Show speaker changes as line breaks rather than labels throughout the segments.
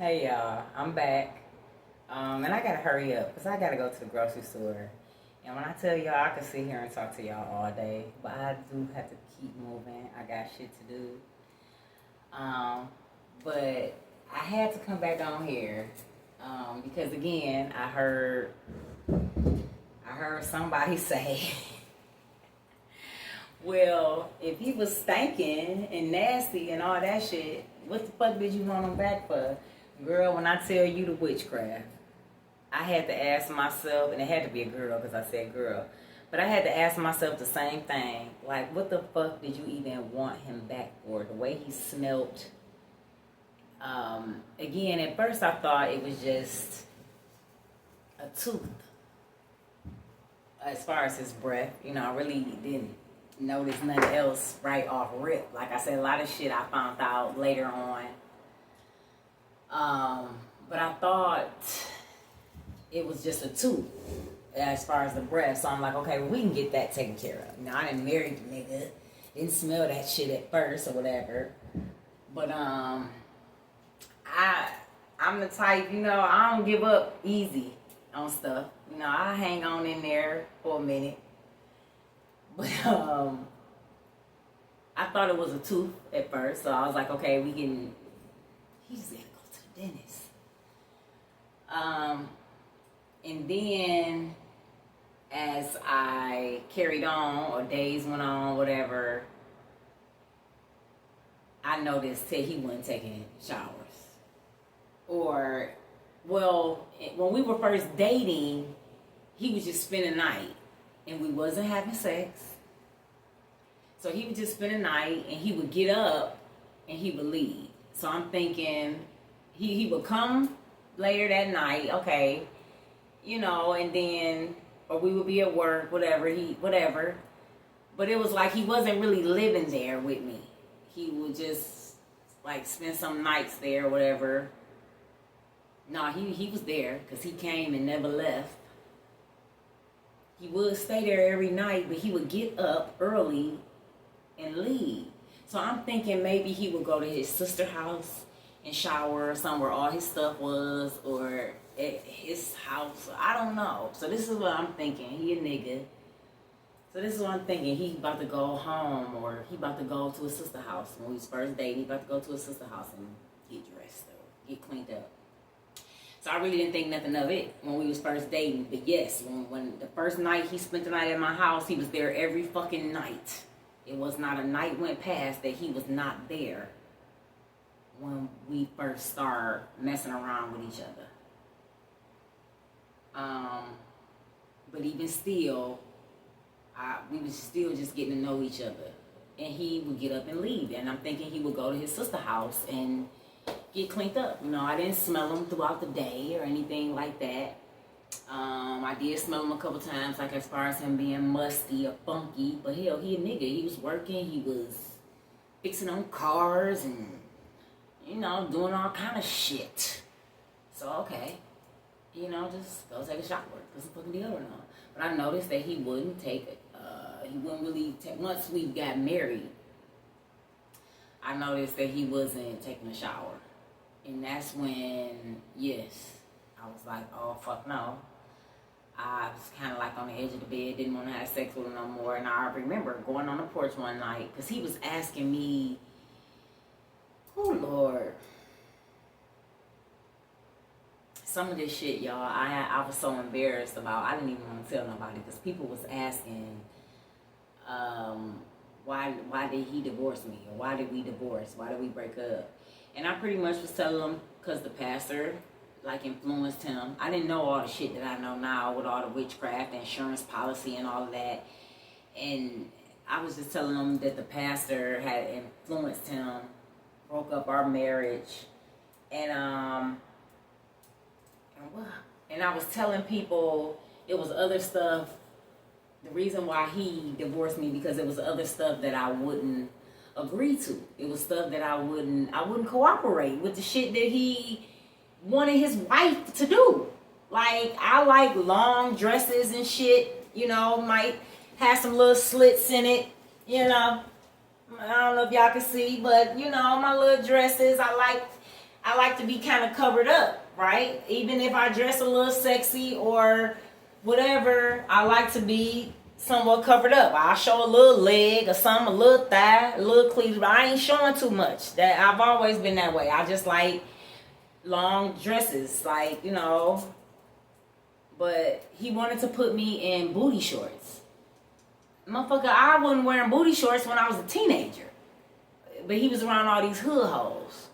Hey y'all, I'm back. And I gotta hurry up because I gotta go to the grocery store. And when I tell y'all, I can sit here and talk to y'all all day, but I do have to keep moving. I got shit to do. But I had to come back on here because again, I heard somebody say, well, if he was stinking and nasty and all that shit, what the fuck did you want him back for? Girl, when I tell you the witchcraft, I had to ask myself, and it had to be a girl because I said girl, but I had to ask myself the same thing. Like, what the fuck did you even want him back for? The way he smelt. Again, at first I thought it was just a tooth. As far as his breath, I really didn't notice nothing else right off rip. Like I said, a lot of shit I found out later on. But I thought it was just a tooth as far as the breath. So I'm like, okay, well, we can get that taken care of. I didn't marry the nigga. Didn't smell that shit at first or whatever. But I'm the type, I don't give up easy on stuff. I hang on in there for a minute. But I thought it was a tooth at first. So I was like, okay, he just gotta go to the dentist. And then as I carried on, or days went on, whatever, I noticed that he wasn't taking showers. Or, well, when we were first dating, he would just spend a night, and we wasn't having sex. So he would just spend a night, and he would get up, and he would leave. So I'm thinking he would come later that night, okay, and then, or we would be at work, whatever. But it was like he wasn't really living there with me. He would just, like, spend some nights there, whatever. No, he was there because he came and never left. He would stay there every night, but he would get up early and leave. So I'm thinking maybe he would go to his sister's house and shower somewhere all his stuff was, or at his house. I don't know. So this is what I'm thinking. He a nigga. So this is what I'm thinking. He about to go home, or he about to go to his sister's house. When we was first dating, he about to go to his sister's house and get dressed or get cleaned up. So I really didn't think nothing of it when we was first dating. But yes, when the first night he spent the night at my house, he was there every fucking night. It was not a night went past that he was not there when we first started messing around with each other. But even still, we was still just getting to know each other. And he would get up and leave. And I'm thinking he would go to his sister's house and get cleaned up. I didn't smell him throughout the day or anything like that. I did smell him a couple times, like as far as him being musty or funky. But hell, he a nigga. He was working. He was fixing on cars and, doing all kind of shit. So, okay. Just go take a shower. Put some fucking deodorant on. But I noticed that he wouldn't take it. He wouldn't really take, once we got married, I noticed that he wasn't taking a shower. And that's when, yes, I was like, oh, fuck no. I was kind of like on the edge of the bed, didn't want to have sex with him no more. And I remember going on the porch one night, because he was asking me, oh, Lord. Some of this shit, y'all, I was so embarrassed about. I didn't even want to tell nobody, because people was asking, why did he divorce me? Or why did we divorce? Why did we break up? And I pretty much was telling them because the pastor, influenced him. I didn't know all the shit that I know now with all the witchcraft, insurance policy, and all of that. And I was just telling them that the pastor had influenced him, broke up our marriage, and I was telling people it was other stuff. The reason why he divorced me, because it was other stuff that I wouldn't agree to. It was stuff that I wouldn't cooperate with, the shit that he wanted his wife to do. Like, I like long dresses and shit, might have some little slits in it, I don't know if y'all can see, but my little dresses, I I like to be kind of covered up, right? Even if I dress a little sexy or whatever, I like to be somewhat covered up. I'll show a little leg or something, a little thigh, a little cleavage, but I ain't showing too much. That I've always been that way. I just like long dresses, like, you know. But he wanted to put me in booty shorts. Motherfucker, I wasn't wearing booty shorts when I was a teenager. But he was around all these hood hoes.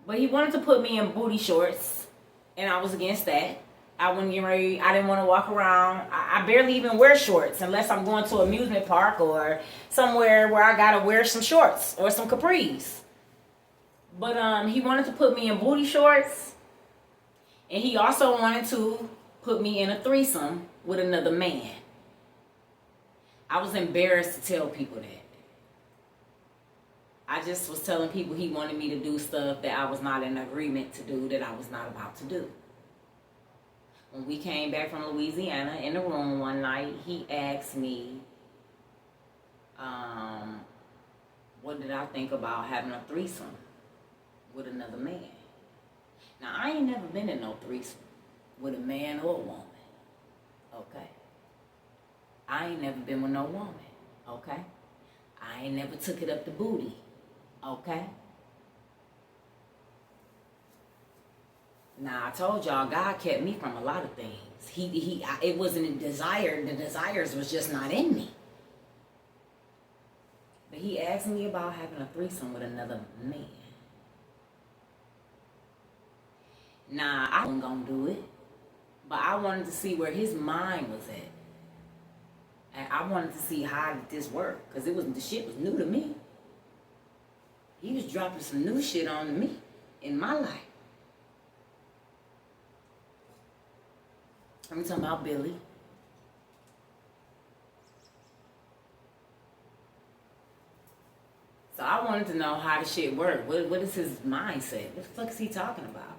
But he wanted to put me in booty shorts, and I was against that. I wouldn't get ready. I didn't want to walk around. I barely even wear shorts unless I'm going to an amusement park or somewhere where I gotta wear some shorts or some capris. But he wanted to put me in booty shorts, and he also wanted to put me in a threesome with another man. I was embarrassed to tell people that. I just was telling people he wanted me to do stuff that I was not in agreement to do, that I was not about to do. When we came back from Louisiana, in the room one night, he asked me, what did I think about having a threesome with another man? Now, I ain't never been in no threesome with a man or a woman, okay? I ain't never been with no woman, okay? I ain't never took it up the booty, okay? Now, I told y'all, God kept me from a lot of things. It wasn't a desire. The desires was just not in me. But he asked me about having a threesome with another man. Nah, I wasn't gonna do it. But I wanted to see where his mind was at. And I wanted to see how did this work. Because the shit was new to me. He was dropping some new shit on me in my life. I'm talking about Billy. So I wanted to know how the shit worked. What is his mindset? What the fuck is he talking about?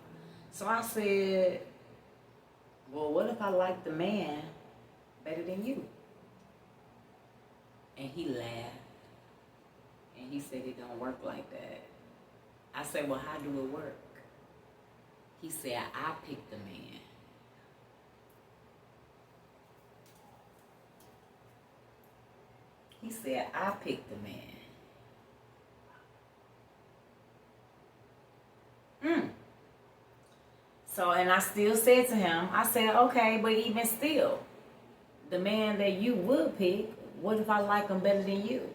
So I said, well, what if I like the man better than you? And he laughed. And he said it don't work like that. I said, well, how do it work? He said, I picked the man. He said, I picked the man. So, and I still said to him, I said, okay, but even still, the man that you would pick, what if I like him better than you?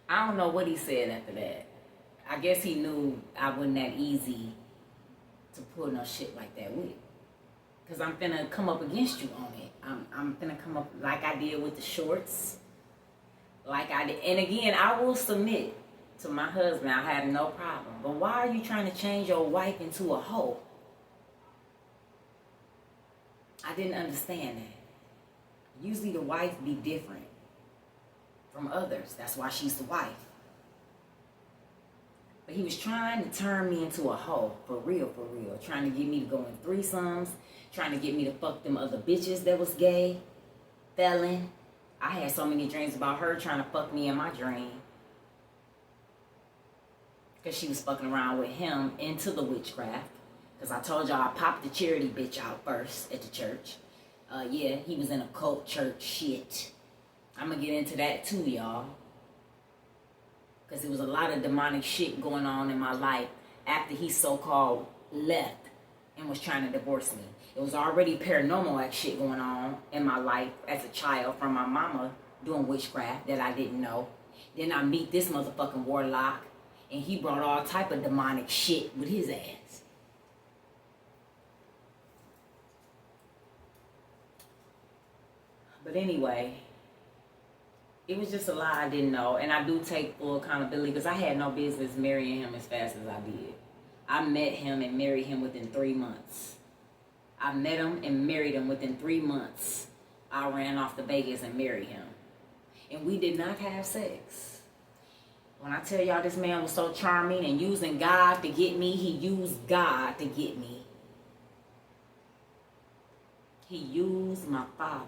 I don't know what he said after that. I guess he knew I wasn't that easy to pull no shit like that with. Because I'm finna come up against you on it. I'm finna come up like I did with the shorts. Like I did. And again, I will submit to my husband. I have no problem. But why are you trying to change your wife into a hoe? I didn't understand that. Usually the wife be different from others. That's why she's the wife. But he was trying to turn me into a hoe, for real. Trying to get me to go in threesomes, trying to get me to fuck them other bitches that was gay, felon. I had so many dreams about her trying to fuck me in my dream. Because she was fucking around with him into the witchcraft. Because I told y'all I popped the charity bitch out first at the church. Yeah, he was in a cult church shit. I'm going to get into that too, y'all. Because there was a lot of demonic shit going on in my life after he so-called left and was trying to divorce me. It was already paranormal shit going on in my life as a child from my mama doing witchcraft that I didn't know. Then I meet this motherfucking Warlock, and he brought all type of demonic shit with his ass. But anyway, it was just a lie I didn't know. And I do take full accountability because I had no business marrying him as fast as I did. I met him and married him within 3 months. I met him and married him within 3 months. I ran off to Vegas and married him. And we did not have sex. When I tell y'all this man was so charming and using God to get me, he used God to get me. He used my father.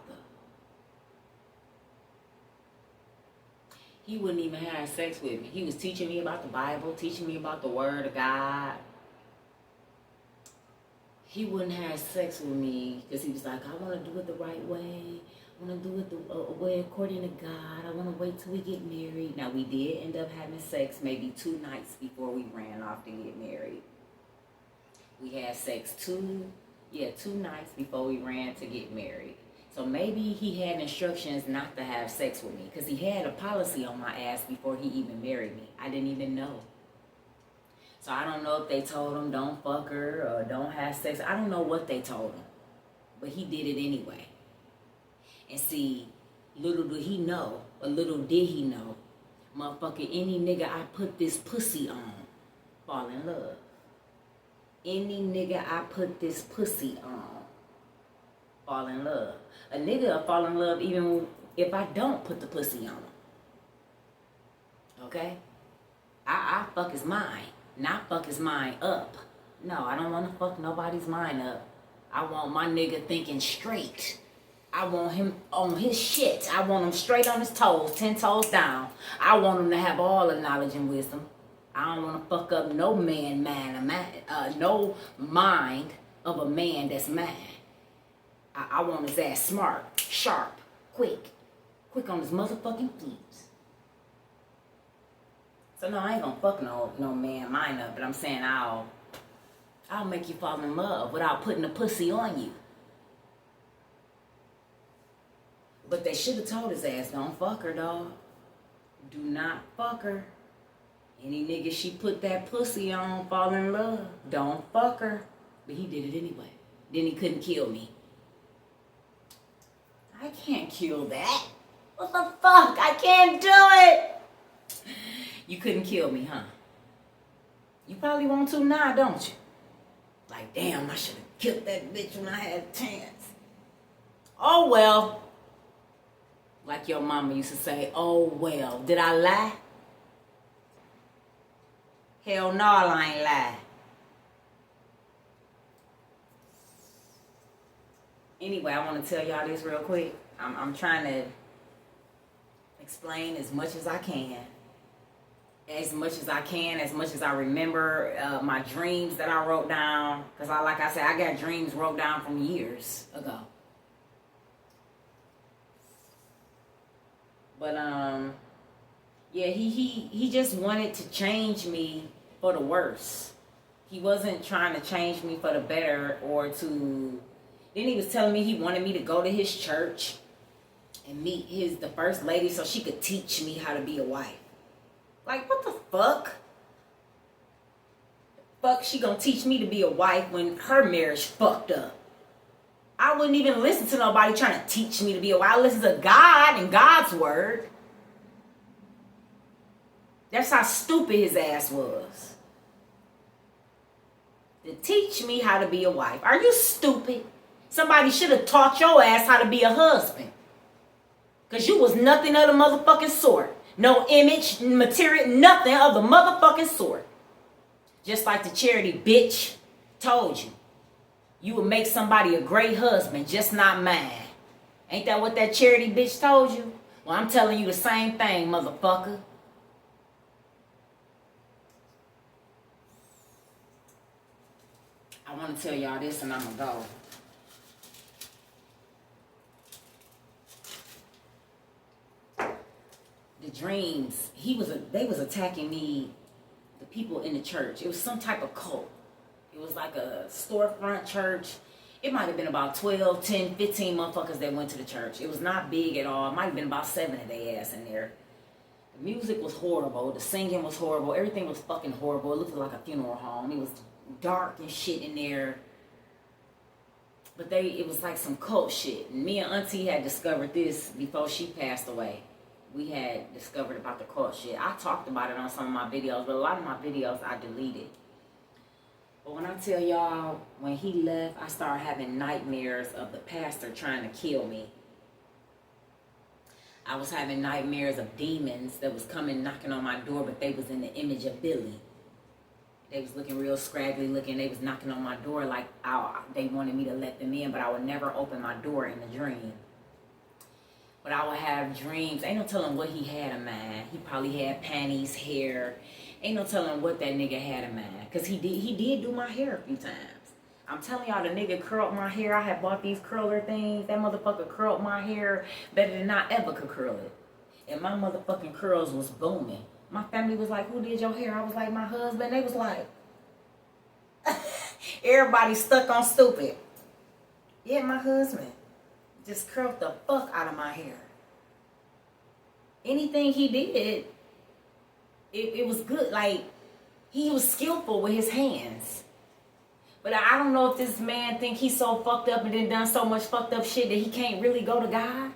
He wouldn't even have sex with me. He was teaching me about the Bible, teaching me about the Word of God. He wouldn't have sex with me because he was like, I want to do it the right way. I want to do it the way according to God. I want to wait till we get married. Now, we did end up having sex maybe 2 nights before we ran off to get married. We had sex 2 nights before we ran to get married. So maybe he had instructions not to have sex with me because he had a policy on my ass before he even married me. I didn't even know. So I don't know if they told him don't fuck her or don't have sex. I don't know what they told him. But he did it anyway. And see, little did he know, motherfucker, any nigga I put this pussy on, fall in love. Any nigga I put this pussy on, fall in love. A nigga will fall in love even if I don't put the pussy on him. Okay? I fuck his mind. Not fuck his mind up. No, I don't want to fuck nobody's mind up. I want my nigga thinking straight. I want him on his shit. I want him straight on his toes, 10 toes down. I want him to have all the knowledge and wisdom. I don't want to fuck up no no mind of a man that's mad. I want his ass smart, sharp, quick on his motherfucking feet. So no, I ain't gonna fuck no man mind up, but I'm saying I'll make you fall in love without putting the pussy on you. But they should have told his ass, don't fuck her, dog. Do not fuck her. Any nigga she put that pussy on, fall in love. Don't fuck her. But he did it anyway. Then he couldn't kill me. I can't kill that. What the fuck? I can't do it. You couldn't kill me, huh? You probably want to now, don't you? Like, damn, I should have killed that bitch when I had a chance. Oh, well. Like your mama used to say, oh, well. Did I lie? Hell no, I ain't lie. Anyway, I want to tell y'all this real quick. I'm trying to explain as much as I can. As much as I remember my dreams that I wrote down. Because like I said, I got dreams wrote down from years ago. But yeah, he just wanted to change me for the worse. He wasn't trying to change me for the better or to... Then he was telling me he wanted me to go to his church and meet the first lady so she could teach me how to be a wife. Like, what the fuck? Fuck, she gonna teach me to be a wife when her marriage fucked up. I wouldn't even listen to nobody trying to teach me to be a wife. I listen to God and God's word. That's how stupid his ass was. To teach me how to be a wife. Are you stupid? Somebody should have taught your ass how to be a husband. Because you was nothing of the motherfucking sort. No image, material, nothing of the motherfucking sort. Just like the charity bitch told you. You would make somebody a great husband, just not mine. Ain't that what that charity bitch told you? Well, I'm telling you the same thing, motherfucker. I want to tell y'all this and I'm going to go. The dreams, they was attacking me, the people in the church. It was some type of cult. It was like a storefront church. It might have been about 12, 10, 15 motherfuckers that went to the church. It was not big at all. It might have been about 7 of their ass in there. The music was horrible. The singing was horrible. Everything was fucking horrible. It looked like a funeral home. It was dark and shit in there. But it was like some cult shit. And me and Auntie had discovered this before she passed away. We had discovered about the cult shit. I talked about it on some of my videos, but a lot of my videos I deleted. But when I tell y'all, when he left, I started having nightmares of the pastor trying to kill me. I was having nightmares of demons that was coming knocking on my door, but they was in the image of Billy. They was looking real scraggly looking. They was knocking on my door like they wanted me to let them in, but I would never open my door in the dream. But I would have dreams. Ain't no telling what he had in mind. He probably had panties, hair. Ain't no telling what that nigga had in mind. Because he did do my hair a few times. I'm telling y'all, the nigga curled my hair. I had bought these curler things. That motherfucker curled my hair better than I ever could curl it. And my motherfucking curls was booming. My family was like, who did your hair? I was like, my husband. They was like, everybody stuck on stupid. Yeah, my husband just curled the fuck out of my hair. Anything he did, it was good. Like, he was skillful with his hands. But I don't know if this man think he's so fucked up and then done so much fucked up shit that he can't really go to God.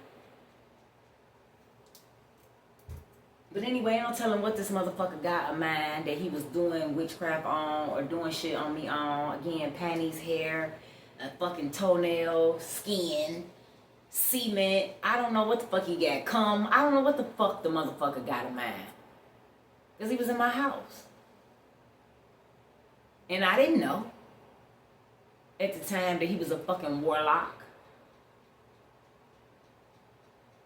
But anyway, I don't tell him what this motherfucker got in mind that he was doing witchcraft on or doing shit on me on. Again, panties, hair, a fucking toenail, skin, cement. I don't know what the fuck he got. Cum. I don't know what the fuck the motherfucker got in mind. Because he was in my house. And I didn't know at the time that he was a fucking warlock,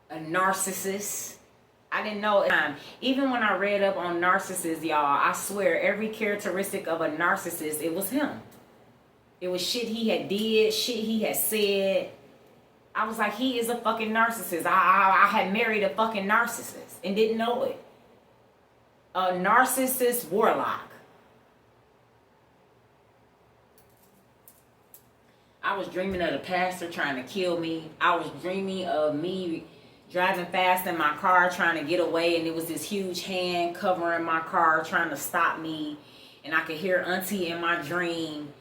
a narcissist. I didn't know. Even when I read up on narcissists, y'all, I swear every characteristic of a narcissist, it was him. It was shit he had did, shit he had said. I was like, he is a fucking narcissist. I had married a fucking narcissist and didn't know it. A narcissist warlock. I was dreaming of the pastor trying to kill me. I was dreaming of me driving fast in my car trying to get away, and it was this huge hand covering my car trying to stop me. And I could hear Auntie in my dream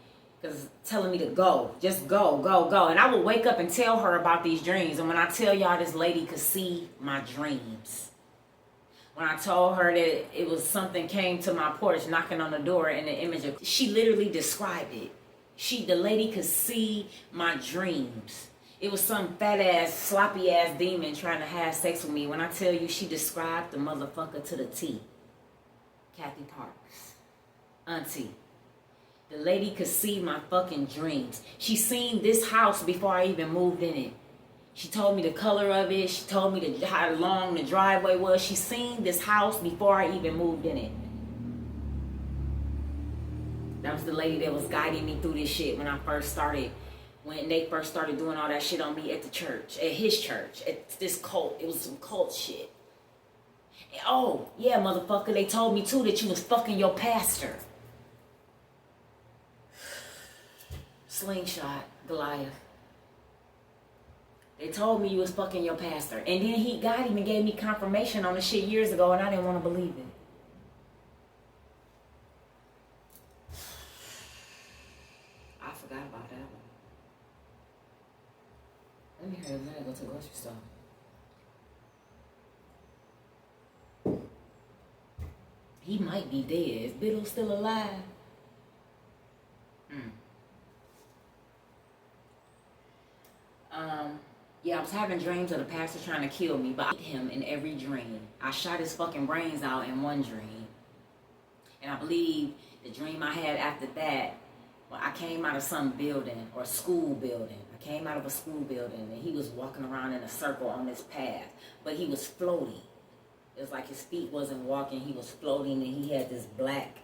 telling me to go. Just go, go, go. And I would wake up and tell her about these dreams. And when I tell y'all, this lady could see my dreams. When I told her that it was something came to my porch knocking on the door in the image of, she literally described it. The lady could see my dreams. It was some fat ass, sloppy ass demon trying to have sex with me. When I tell you, she described the motherfucker to the T. Kathy Parks. Auntie. The lady could see my fucking dreams. She seen this house before I even moved in it. She told me the color of it. She told me how long the driveway was. She seen this house before I even moved in it. That was the lady that was guiding me through this shit when they first started doing all that shit on me at the church, at his church, at this cult. It was some cult shit. And, oh, yeah, motherfucker, they told me too that you was fucking your pastor. Slingshot, Goliath. They told me you was fucking your pastor. And then he got him and gave me confirmation on the shit years ago, and I didn't want to believe it. I forgot about that one. Let me hurry up and go to the grocery store. He might be dead. Is Biddle still alive? Yeah, I was having dreams of the pastor trying to kill me, but I hit him in every dream. I shot his fucking brains out in one dream. And I believe the dream I had after that, well, I came out of some building or school building. I came out of a school building and he was walking around in a circle on this path, but he was floating. It was like his feet wasn't walking, he was floating, and he had this black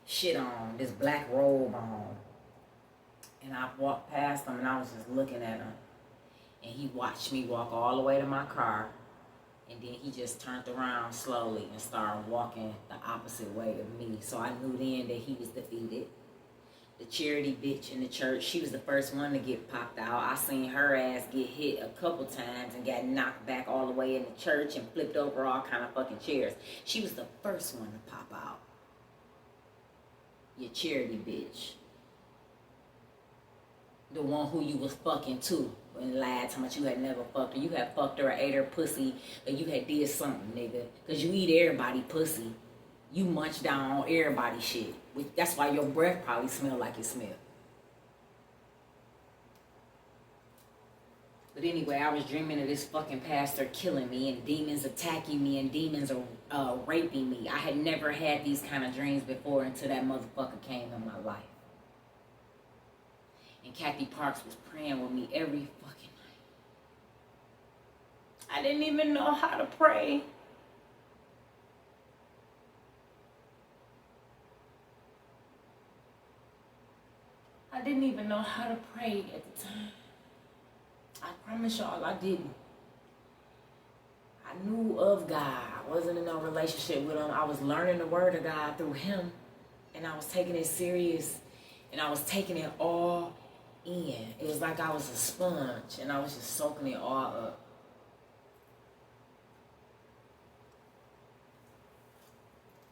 shit on, this black robe on. And I walked past him and I was just looking at him. And he watched me walk all the way to my car. And then he just turned around slowly and started walking the opposite way of me. So I knew then that he was defeated. The charity bitch in the church, she was the first one to get popped out. I seen her ass get hit a couple times and got knocked back all the way in the church and flipped over all kind of fucking chairs. She was the first one to pop out. Your charity bitch. The one who you was fucking too. And lied to much you had never fucked her. You had fucked her or ate her pussy, or you had did something, nigga. Because you eat everybody pussy. You munch down on everybody shit. That's why your breath probably smell like it smell. But anyway, I was dreaming of this fucking pastor killing me and demons attacking me and demons are raping me. I had never had these kind of dreams before until that motherfucker came in my life. And Kathy Parks was praying with me every fucking night. I didn't even know how to pray. I didn't even know how to pray at the time. I promise y'all I didn't. I knew of God. I wasn't in no relationship with him. I was learning the word of God through him. And I was taking it serious. And I was taking it all in. It was like I was a sponge. And I was just soaking it all up.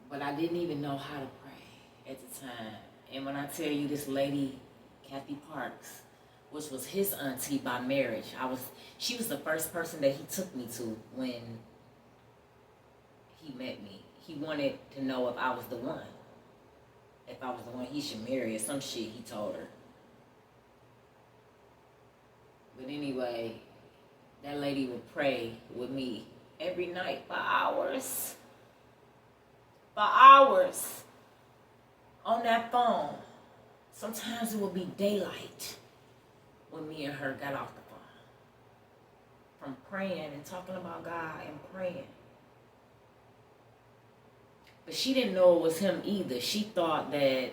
But I didn't even know how to pray at the time. And when I tell you this lady, Kathy Parks, which was his auntie by marriage, she was the first person that he took me to when he met me. He wanted to know if I was the one. If I was the one he should marry or some shit he told her. But anyway, that lady would pray with me every night for hours. For hours. On that phone. Sometimes it would be daylight when me and her got off the phone. From praying and talking about God and praying. But she didn't know it was him either. She thought that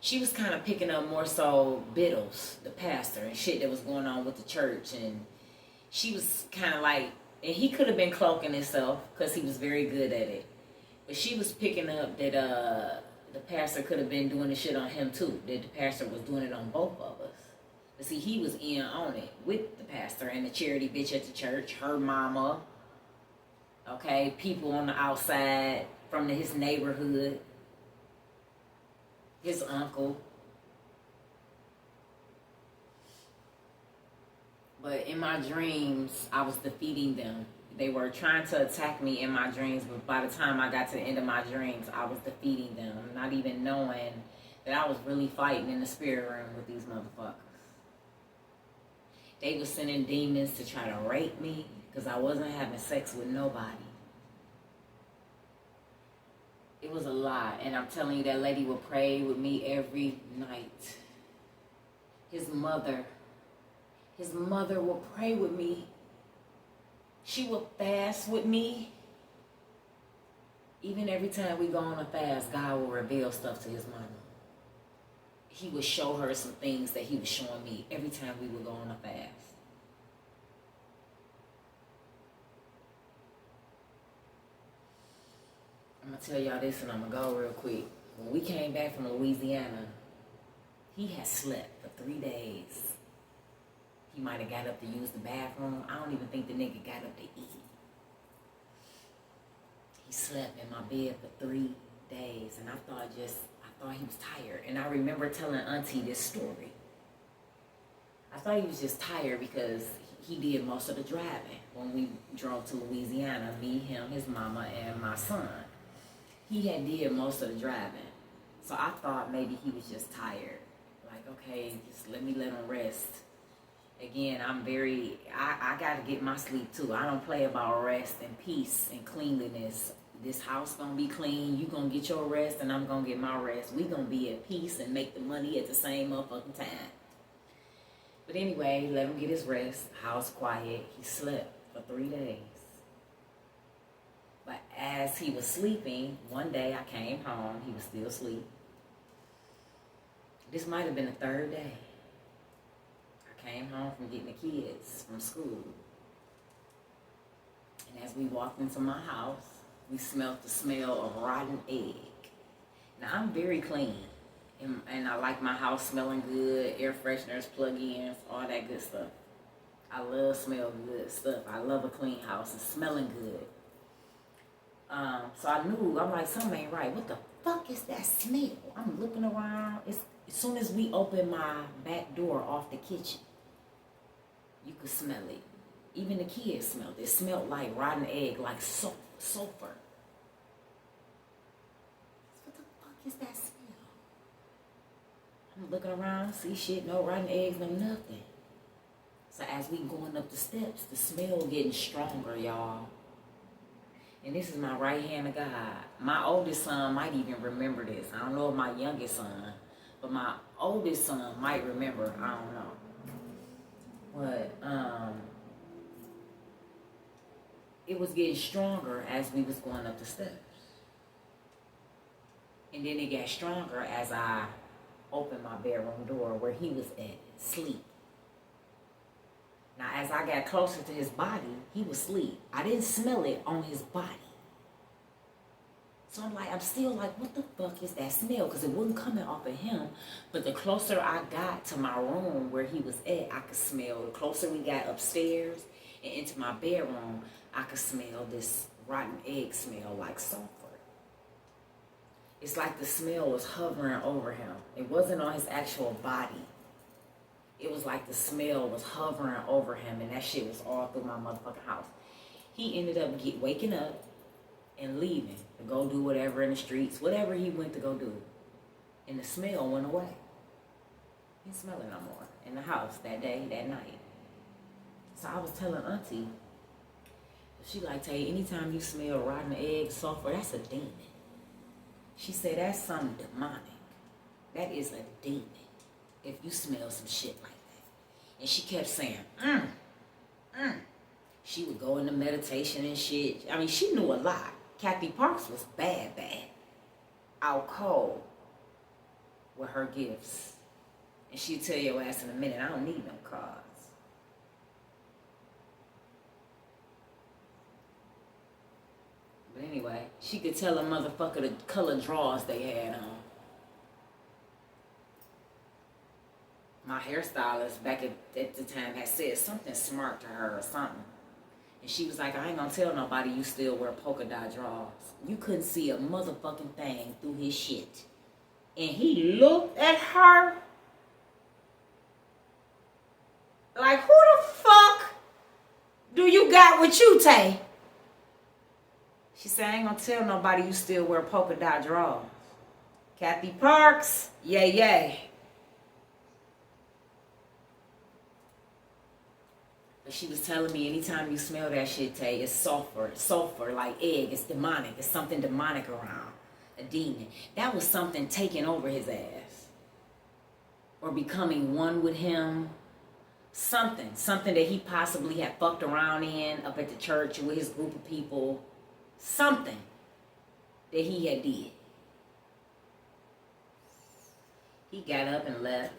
she was kind of picking up more so Biddles, the pastor, and shit that was going on with the church. And she was kind of like, and he could have been cloaking himself because he was very good at it. But she was picking up that the pastor could have been doing the shit on him too. That the pastor was doing it on both of us. But see, he was in on it with the pastor and the charity bitch at the church, her mama, okay, people on the outside from his neighborhood, his uncle. But in my dreams, I was defeating them. They were trying to attack me in my dreams, but by the time I got to the end of my dreams, I was defeating them, not even knowing that I was really fighting in the spirit realm with these motherfuckers. They were sending demons to try to rape me because I wasn't having sex with nobody. It was a lot, and I'm telling you, that lady would pray with me every night. His mother would pray with me. She would fast with me. Even every time we go on a fast, God will reveal stuff to his mama. He would show her some things that he was showing me every time we would go on a fast. I'm going to tell y'all this and I'm going to go real quick. When we came back from Louisiana, he had slept for 3 days. He might have got up to use the bathroom. I don't even think the nigga got up to eat. He slept in my bed for 3 days, and I thought he was tired. And I remember telling Auntie this story. I thought he was just tired because he did most of the driving when we drove to Louisiana. Me, him, his mama, and my son. He had did most of the driving. So I thought maybe he was just tired. Like, okay, just let him rest. Again, I got to get my sleep too. I don't play about rest and peace and cleanliness. This house going to be clean. You going to get your rest and I'm going to get my rest. We going to be at peace and make the money at the same motherfucking time. But anyway, let him get his rest. House quiet. He slept for 3 days. But as he was sleeping, one day I came home. He was still asleep. This might have been the 3rd day. I came home from getting the kids from school. And as we walked into my house, we smelled the smell of rotten egg. Now, I'm very clean. And I like my house smelling good, air fresheners, plug-ins, all that good stuff. I love smelling good stuff. I love a clean house and smelling good. So I knew, I'm like, something ain't right. What the fuck is that smell? I'm looking around. As soon as we opened my back door off the kitchen, you could smell it. Even the kids smelled it. It smelled like rotten egg, like sulfur. What the fuck is that smell? I'm looking around, see shit, no rotten eggs, no nothing. So as we going up the steps, the smell getting stronger, y'all. And this is my right hand of God. My oldest son might even remember this. I don't know if my youngest son, but my oldest son might remember. I don't know. But it was getting stronger as we was going up the steps. And then it got stronger as I opened my bedroom door where he was at, sleep. Now, as I got closer to his body, he was asleep. I didn't smell it on his body. So I'm still like, what the fuck is that smell? Because it wasn't coming off of him. But the closer I got to my room where he was at, I could smell. The closer we got upstairs and into my bedroom, I could smell this rotten egg smell like sulfur. It's like the smell was hovering over him. It wasn't on his actual body. It was like the smell was hovering over him, and that shit was all through my motherfucking house. He ended up waking up and leaving to go do whatever in the streets, whatever he went to go do. And the smell went away. He didn't smell it no more in the house that day, that night. So I was telling Auntie, she like, Tay, anytime you smell rotten egg, sulfur, that's a demon. She said, that's something demonic. That is a demon if you smell some shit like that. And she kept saying, She would go into meditation and shit. I mean, she knew a lot. Kathy Parks was bad. Out cold with her gifts. And she'd tell your ass in a minute, I don't need no cards. But anyway, she could tell a motherfucker the color drawers they had on. My hairstylist back at the time had said something smart to her or something. And she was like, I ain't gonna tell nobody you still wear polka dot drawers. You couldn't see a motherfucking thing through his shit. And he looked at her like, who the fuck do you got with you, Tay? She said, I ain't gonna tell nobody you still wear polka dot drawers. Kathy Parks, yay. But she was telling me, anytime you smell that shit, Tay, it's sulfur, like egg. It's demonic. It's something demonic around. A demon. That was something taking over his ass. Or becoming one with him. Something that he possibly had fucked around in up at the church with his group of people. Something that he had did. He got up and left.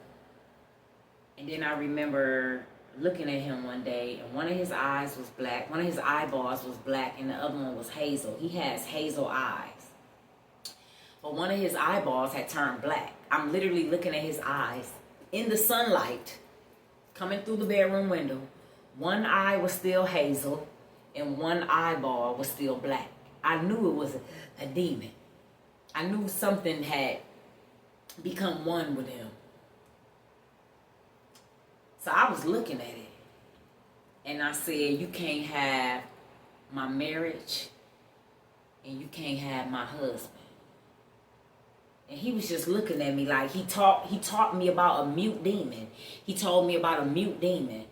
And then I remember looking at him one day, and one of his eyes was black. One of his eyeballs was black, and the other one was hazel. He has hazel eyes. But one of his eyeballs had turned black. I'm literally looking at his eyes in the sunlight coming through the bedroom window. One eye was still hazel, and one eyeball was still black. I knew it was a demon. I knew something had become one with him. So I was looking at it, and I said, you can't have my marriage, and you can't have my husband. And he was just looking at me like he taught me about a mute demon. He told me about a mute demon.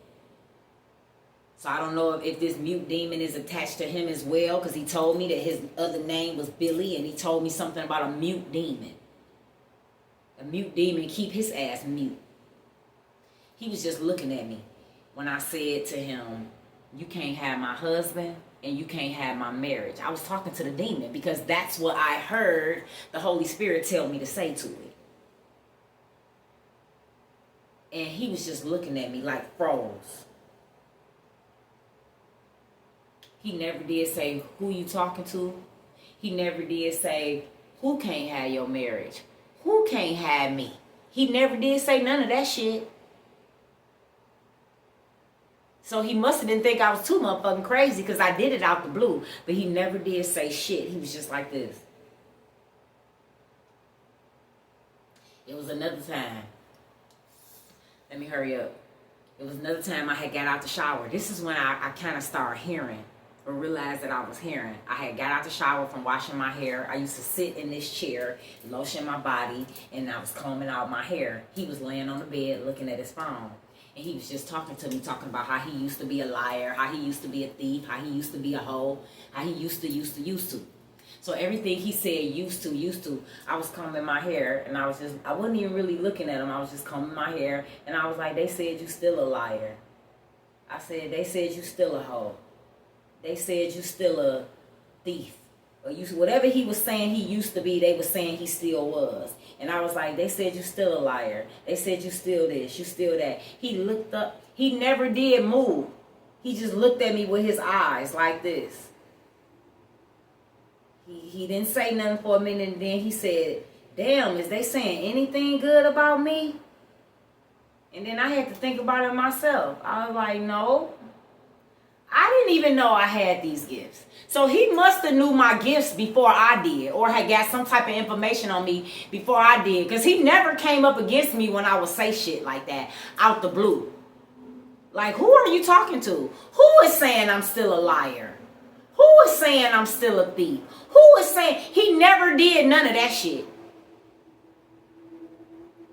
So I don't know if this mute demon is attached to him as well, because he told me that his other name was Billy, and he told me something about a mute demon. A mute demon keep his ass mute. He was just looking at me when I said to him, you can't have my husband and you can't have my marriage. I was talking to the demon because that's what I heard the Holy Spirit tell me to say to it. And he was just looking at me like froze. He never did say, who you talking to? He never did say, who can't have your marriage? Who can't have me? He never did say none of that shit. So he must have didn't think I was too motherfucking crazy because I did it out the blue. But he never did say shit. He was just like this. It was another time. Let me hurry up. It was another time I had got out the shower. This is when I kind of started hearing or realized that I was hearing. I had got out the shower from washing my hair. I used to sit in this chair, lotion my body, and I was combing out my hair. He was laying on the bed looking at his phone. And he was just talking to me, talking about how he used to be a liar, how he used to be a thief, how he used to be a hoe, how he used to. So everything he said used to, I was combing my hair, and I wasn't even really looking at him. I was just combing my hair, and I was like, they said you still a liar. I said, they said you still a hoe. They said you still a thief. Or you, whatever he was saying he used to be, they were saying he still was. And I was like, they said you still a liar. They said you still this, you still that. He looked up. He never did move. He just looked at me with his eyes like this. He didn't say nothing for a minute, and then he said, damn, is they saying anything good about me? And then I had to think about it myself. I was like, no. I didn't even know I had these gifts. So he must have knew my gifts before I did, or had got some type of information on me before I did, because he never came up against me when I would say shit like that out the blue. Like, who are you talking to? Who is saying I'm still a liar? Who is saying I'm still a thief? Who is saying? He never did none of that shit.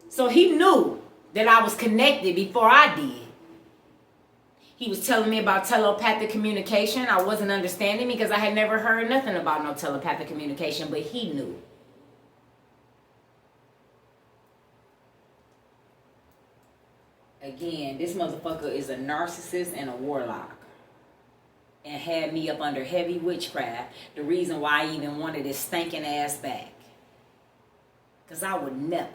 So he knew that I was connected before I did. He was telling me about telepathic communication. I wasn't understanding because I had never heard nothing about no telepathic communication, but he knew. Again, this motherfucker is a narcissist and a warlock. And had me up under heavy witchcraft. The reason why I even wanted his stinking ass back. Because I would never.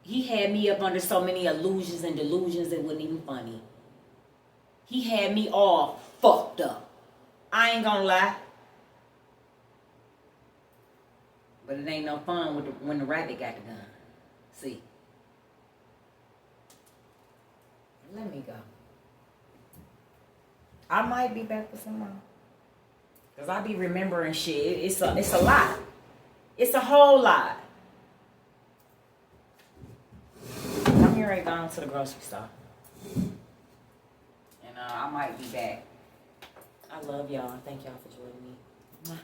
He had me up under so many illusions and delusions it wasn't even funny. He had me all fucked up. I ain't gonna lie. But it ain't no fun with when the rabbit got the gun. See. Let me go. I might be back for some more. Because I be remembering shit. It's a lot. It's a whole lot. I'm here right now to the grocery store. And I might be back. I love y'all. Thank y'all for joining me.